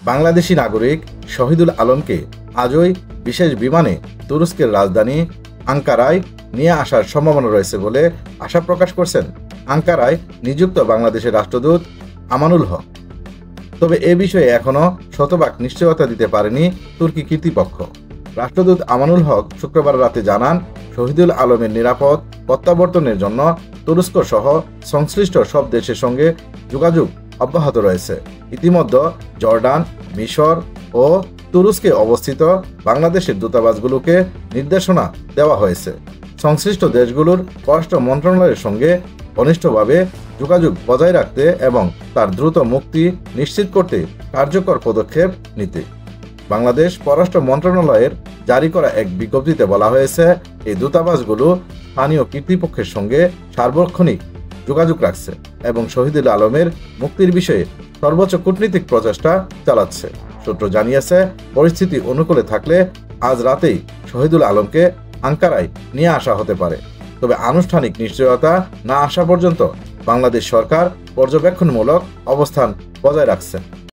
বাংলাদেশি নাগরিক শহীদুল আলমকে আজই বিশেষ বিমানে তুরস্কের রাজধানী আঙ্কারায় নিয়ে আসার সম্ভাবনা রয়েছে বলে আশা প্রকাশ করছেন আঙ্কারায় নিযুক্ত বাংলাদেশের রাষ্ট্রদূত আমানুল হক। তবে এ বিষয়ে এখনও শতভাগ নিশ্চয়তা দিতে পারেনি তুর্কি কর্তৃপক্ষ। রাষ্ট্রদূত আমানুল হক শুক্রবার রাতে জানান, শহীদুল আলমের নিরাপদ প্রত্যাবর্তনের জন্য তুরস্ক সহ সংশ্লিষ্ট সব দেশের সঙ্গে যোগাযোগ অব্যাহত রয়েছে। ইতিমধ্যে জর্ডান, মিশর ও তুরস্কে অবস্থিত বাংলাদেশের দূতাবাসগুলোকে নির্দেশনা দেওয়া হয়েছে সংশ্লিষ্ট দেশগুলোর পররাষ্ট্র মন্ত্রণালয়ের সঙ্গে ঘনিষ্ঠভাবে যোগাযোগ বজায় রাখতে এবং তার দ্রুত মুক্তি নিশ্চিত করতে কার্যকর পদক্ষেপ নিতে। বাংলাদেশ পররাষ্ট্র মন্ত্রণালয়ের জারি করা এক বিজ্ঞপ্তিতে বলা হয়েছে, এই দূতাবাসগুলো স্থানীয় কর্তৃপক্ষের সঙ্গে সার্বক্ষণিক যোগাযোগ রাখছে এবং শহীদুল আলমের মুক্তির বিষয়ে সর্বোচ্চ কূটনীতিক প্রচেষ্টা চালাচ্ছে। সূত্র জানিয়েছে, পরিস্থিতি অনুকূলে থাকলে আজ রাতেই শহীদুল আলমকে আঙ্কারায় নিয়ে আসা হতে পারে। তবে আনুষ্ঠানিক নিশ্চয়তা না আসা পর্যন্ত বাংলাদেশ সরকার পর্যবেক্ষণমূলক অবস্থান বজায় রাখছে।